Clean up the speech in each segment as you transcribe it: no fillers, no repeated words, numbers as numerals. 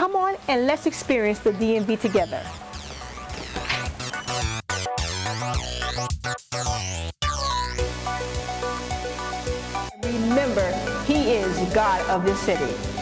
Come on and let's experience the DMV together. Remember, He is God of this city.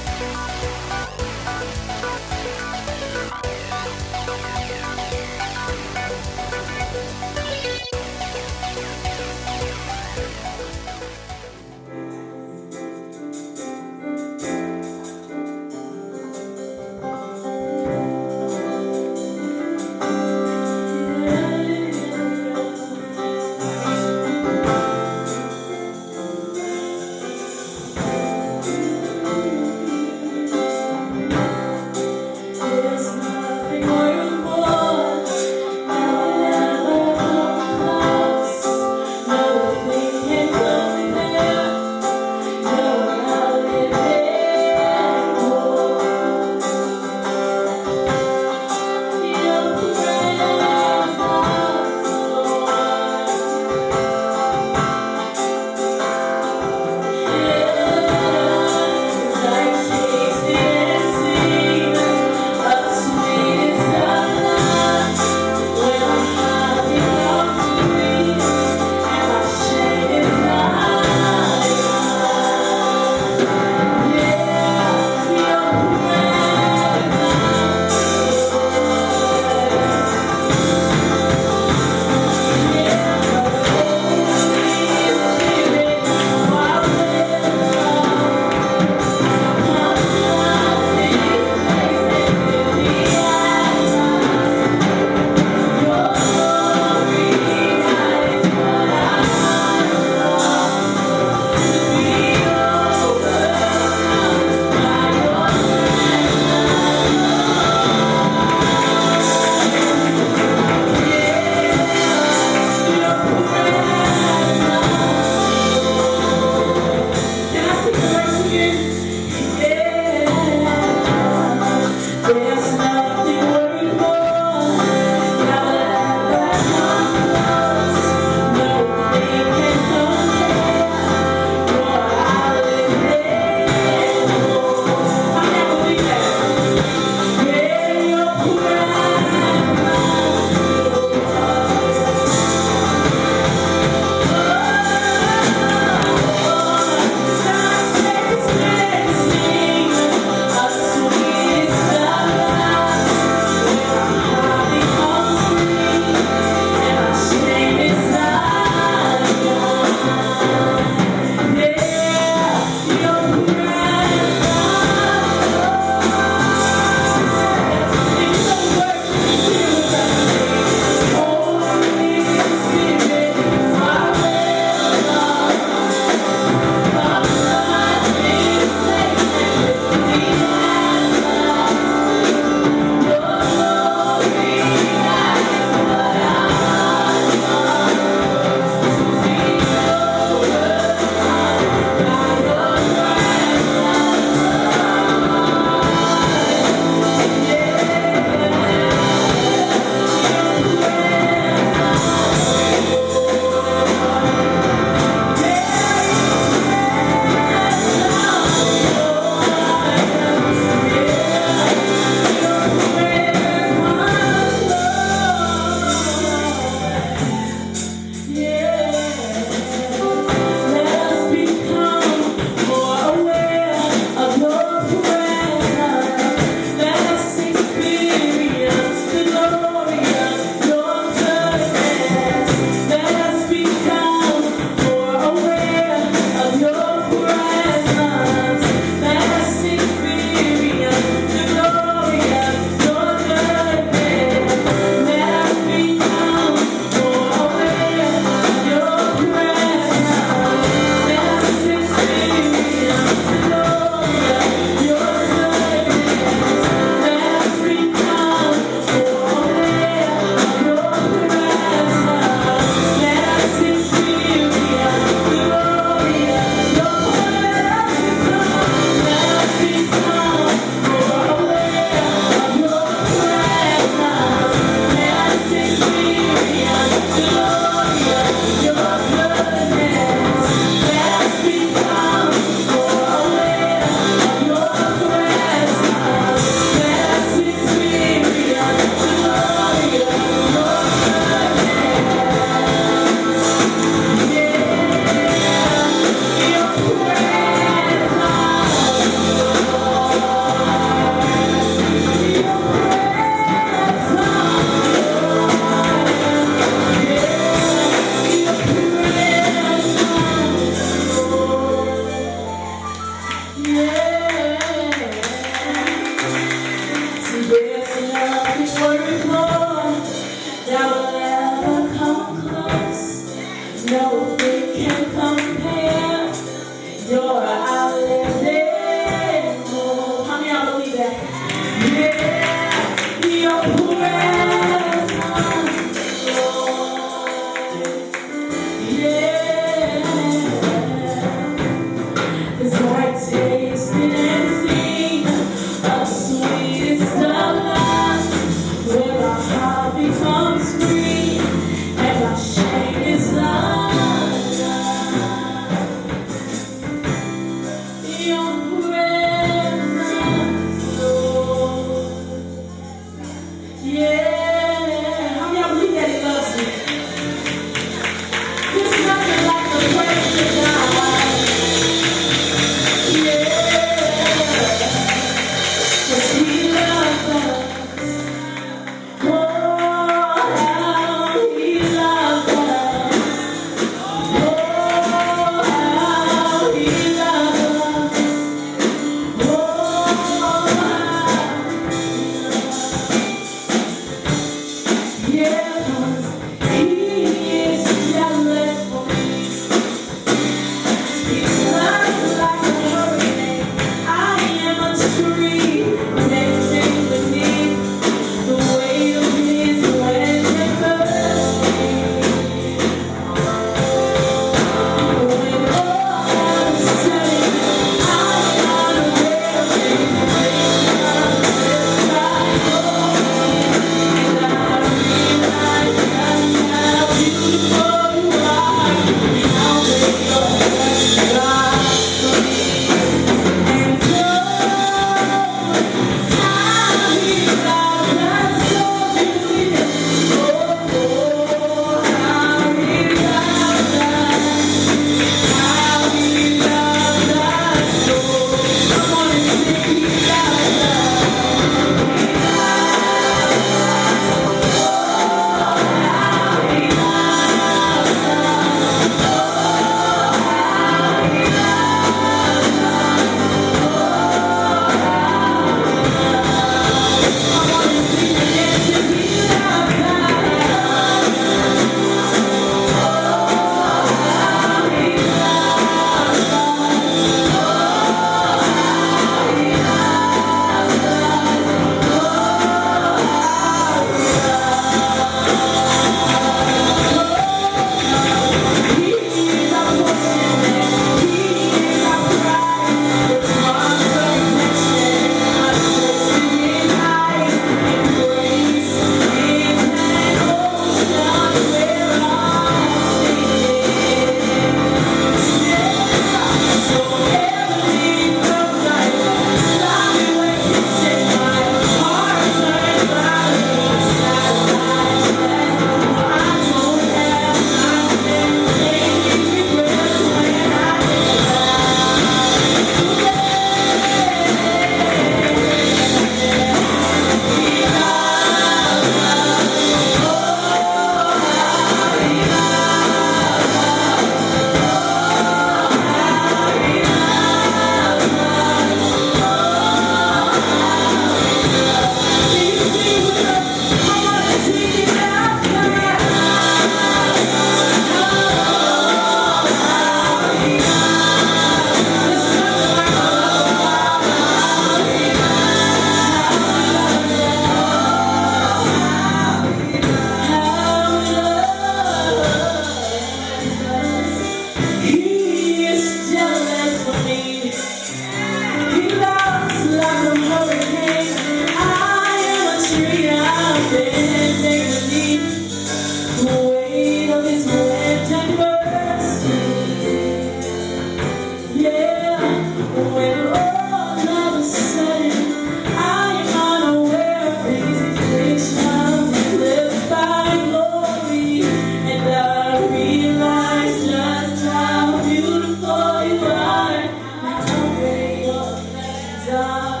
When all of a sudden I am unaware of these afflictions lived by glory, and I realize just how beautiful you are, and how great your affections are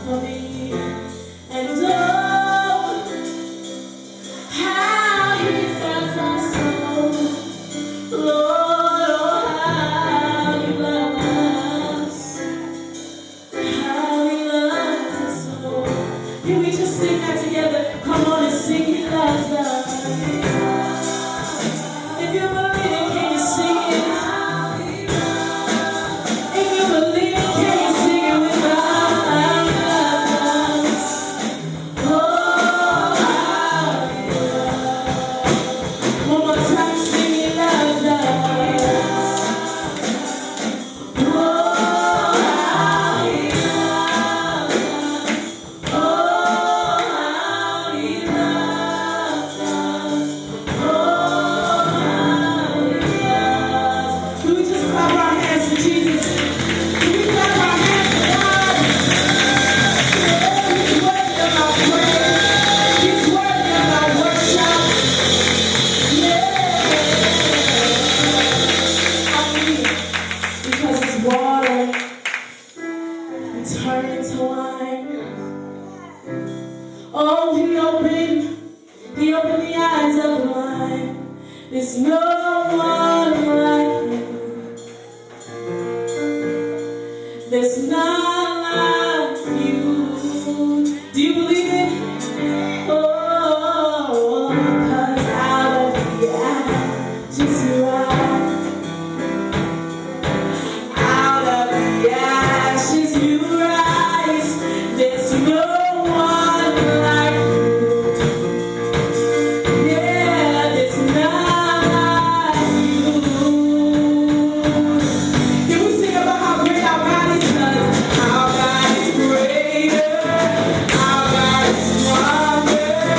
for me. And oh, how he loves us so, Lord, oh, how you love us, how he loves us so. Can we just sing that together? Come on and sing, he loves us. If you believe it, can you sing it? If you believe it, can you sing it with us? How he loves us. Oh, how he loves us. One more time, sing, he loves us. Oh, how he loves us. Oh, how he loves us. Oh, how he loves us. Can we just clap our hands for Jesus? Can we clap our hands for God? He's worthy of our praise. He's worthy of our worship. Yeah. Hallelujah. Because his water we turn into wine. Oh, he opened the eyes of the blind. There's no one like him. There's none like you. Do you believe it? Oh, 'cause out of the ashes you rise. Out of the ashes you rise. There's no one like you. Yeah, there's none like you. Can we sing about how great our God is? 'Cause our God is greater. Our God is stronger.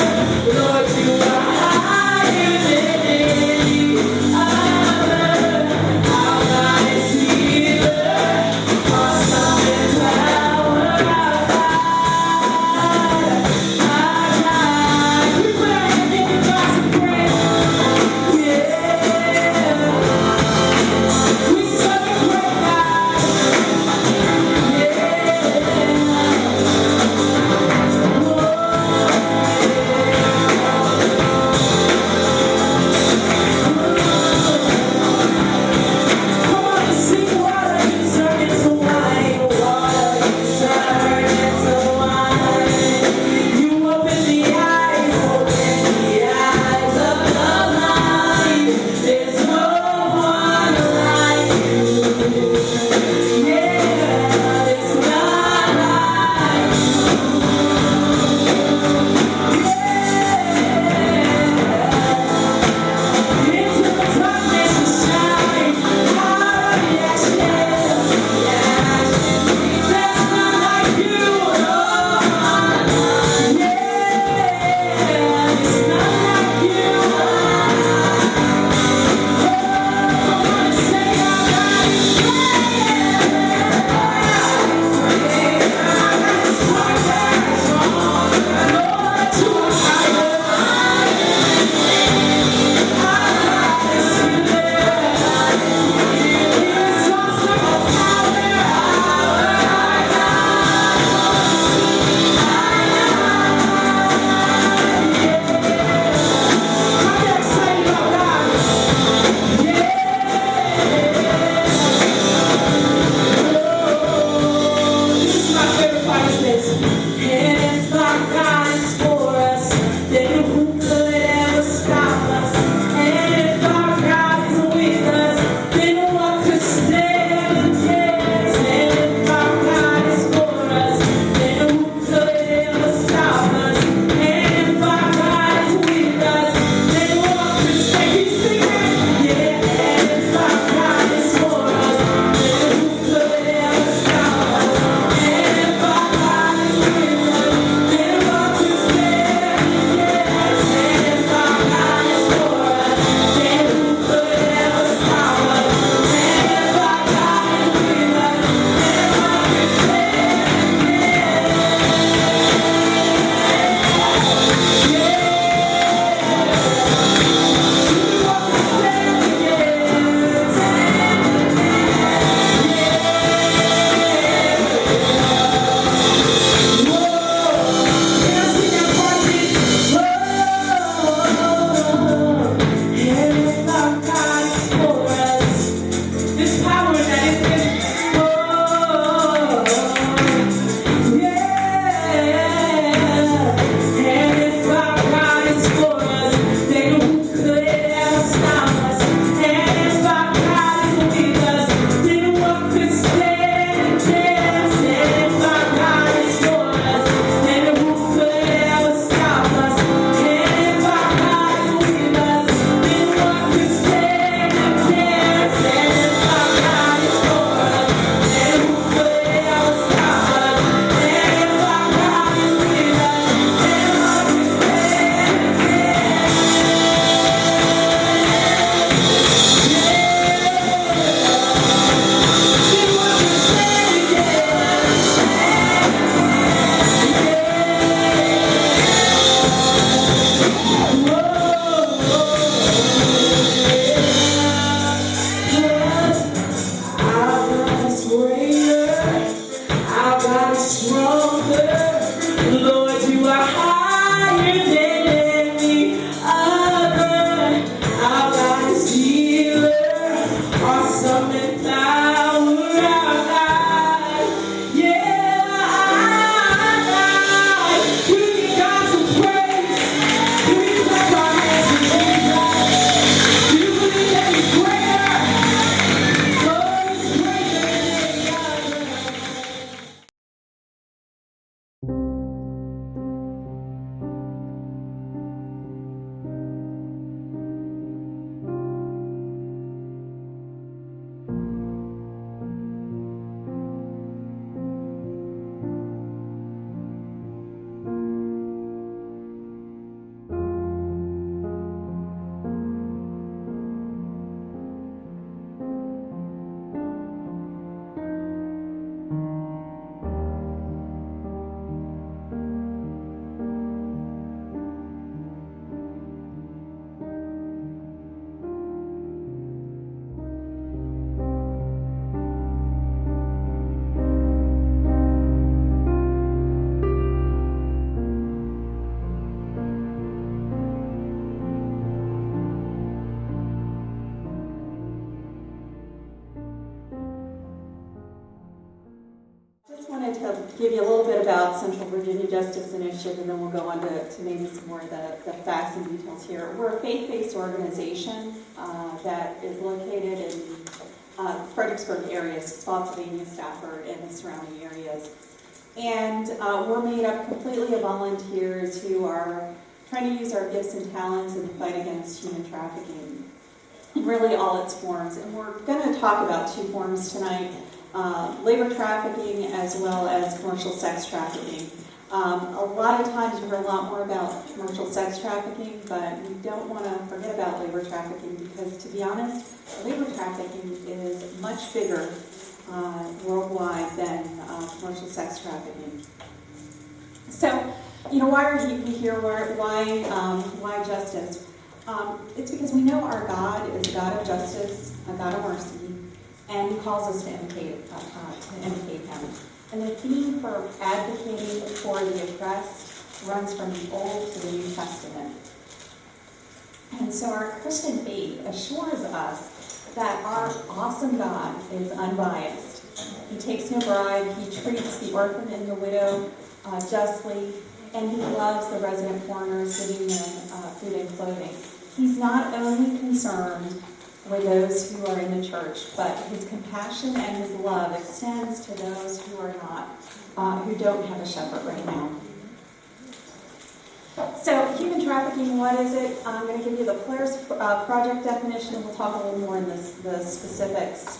To give you a little bit about Central Virginia Justice Initiative, and then we'll go on to maybe some more of the facts and details here. We're a faith-based organization that is located in Fredericksburg area, Spotsylvania, Stafford, and the surrounding areas. And we're made up completely of volunteers who are trying to use our gifts and talents in the fight against human trafficking, really all its forms. And we're going to talk about two forms tonight. Labor trafficking as well as commercial sex trafficking. A lot of times you hear a lot more about commercial sex trafficking, but we don't want to forget about labor trafficking because, to be honest, labor trafficking is much bigger worldwide than commercial sex trafficking. So, why are we here? Why justice? It's because we know our God is a God of justice, a God of mercy, and He calls us to imitate Him. And the theme for advocating for the oppressed runs from the Old to the New Testament. And so our Christian faith assures us that our awesome God is unbiased. He takes no bribe, He treats the orphan and the widow justly, and He loves the resident foreigners, giving them food and clothing. He's not only concerned with those who are in the church, but His compassion and His love extends to those who are not, who don't have a shepherd right now. So, human trafficking, what is it? I'm going to give you the Polaris Project definition, and we'll talk a little more in the specifics.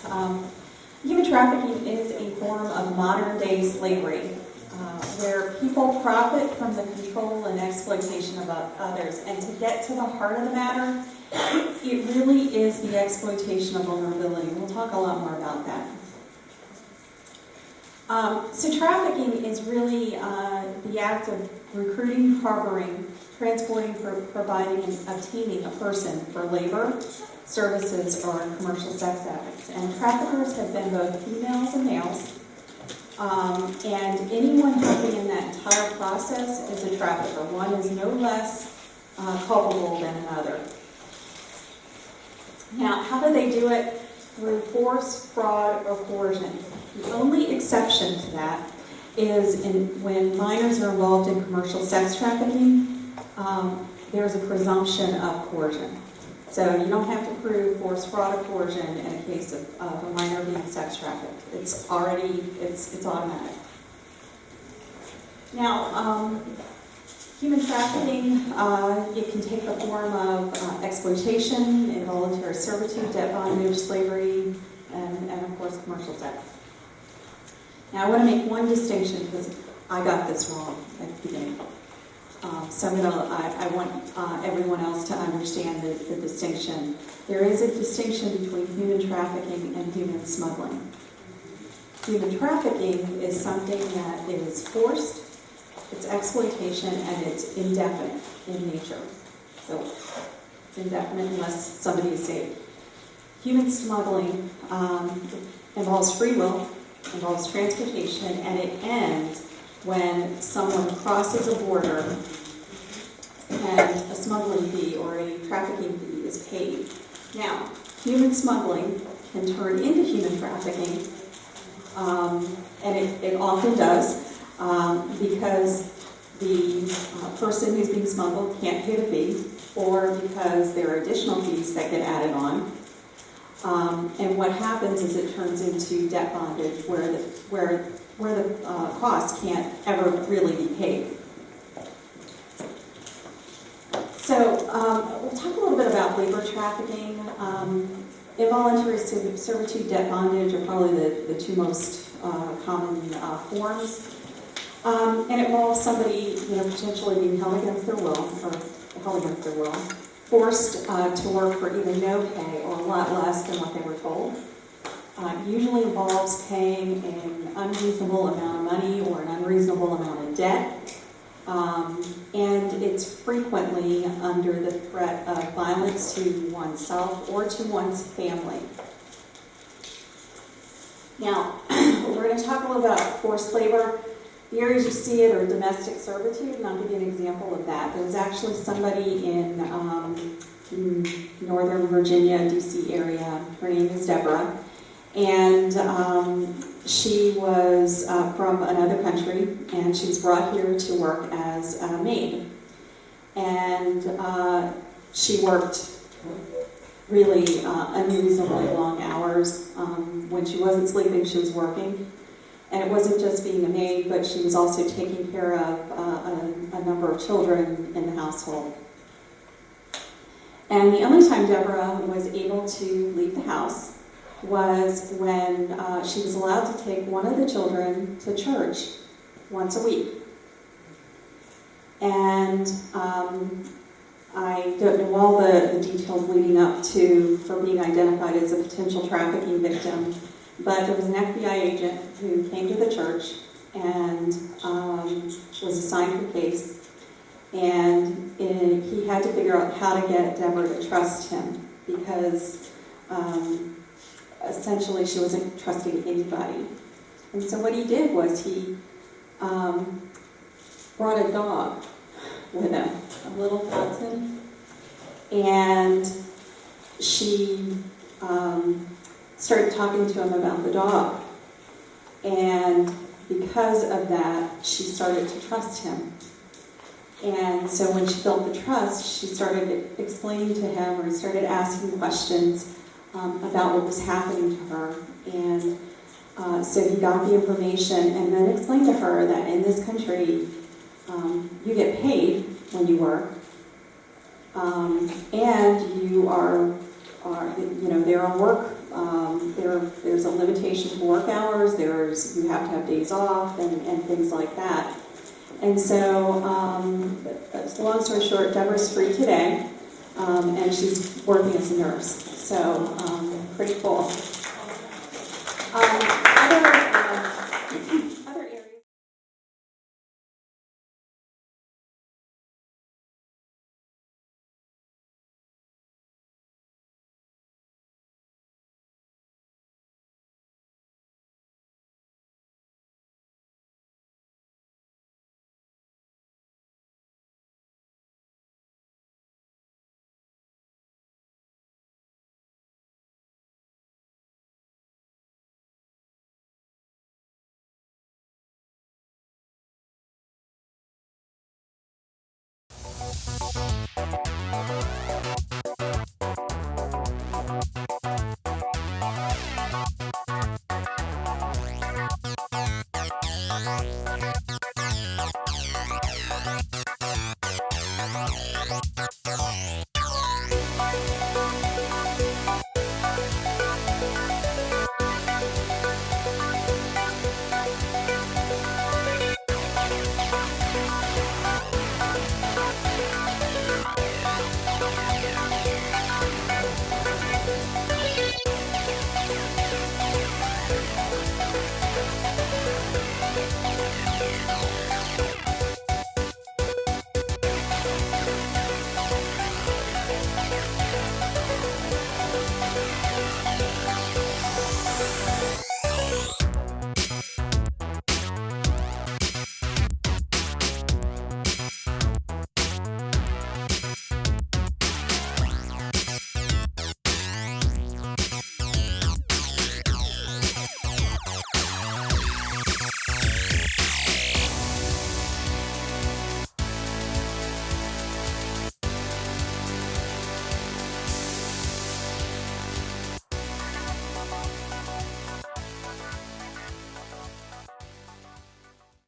Human trafficking is a form of modern-day slavery, where people profit from the control and exploitation of others. And to get to the heart of the matter, it really is the exploitation of vulnerability. We'll talk a lot more about that. So trafficking is really the act of recruiting, harboring, transporting, providing, and obtaining a person for labor, services, or commercial sex acts. And traffickers have been both females and males. And anyone helping in that entire process is a trafficker. One is no less culpable than another. Now, how do they do it? through force, fraud, or coercion. The only exception to that is when minors are involved in commercial sex trafficking, there's a presumption of coercion. So you don't have to prove force, fraud, or coercion in a case of a minor being sex trafficked. It's automatic. Now, human trafficking, it can take the form of exploitation, involuntary servitude, debt bondage, slavery, and of course commercial sex. Now I want to make one distinction because I got this wrong at the beginning. So I want everyone else to understand the distinction. There is a distinction between human trafficking and human smuggling. Human trafficking is something that is forced, it's exploitation, and it's indefinite in nature. So it's indefinite unless somebody is saved. Human smuggling involves free will, involves transportation, and it ends when someone crosses a border and a smuggling fee or a trafficking fee is paid. Now, human smuggling can turn into human trafficking, and it often does, because the person who's being smuggled can't pay the fee, or because there are additional fees that get added on. And what happens is it turns into debt bondage where the cost can't ever really be paid. So we'll talk a little bit about labor trafficking. Involuntary servitude, debt bondage are probably the two most common forms. And it involves somebody, potentially being held against their will, forced to work for either no pay or a lot less than what they were told. Usually involves paying an unreasonable amount of money or an unreasonable amount of debt. And it's frequently under the threat of violence to oneself or to one's family. Now, we're going to talk a little about forced labor. The areas you see it are domestic servitude, and I'll give you an example of that. There's actually somebody in Northern Virginia, DC area. Her name is Deborah, and she was from another country, and she was brought here to work as a maid. And she worked really unreasonably long hours. When she wasn't sleeping, she was working. And it wasn't just being a maid, but she was also taking care of a number of children in the household. And the only time Deborah was able to leave the house was when she was allowed to take one of the children to church once a week. And I don't know all the details leading up to her being identified as a potential trafficking victim, but there was an FBI agent who came to the church and was assigned the case, and he had to figure out how to get Deborah to trust him, because essentially she wasn't trusting anybody. And so what he did was he brought a dog with him, a little Hudson, and she started talking to him about the dog. And because of that, she started to trust him. And so when she built the trust, she started explaining to him, or started asking questions about what was happening to her. And so he got the information and then explained to her that in this country, you get paid when you work, and you are there are work. There's a limitation to work hours. You have to have days off and things like that. And so, long story short, Deborah's free today, and she's working as a nurse. So, pretty cool. Other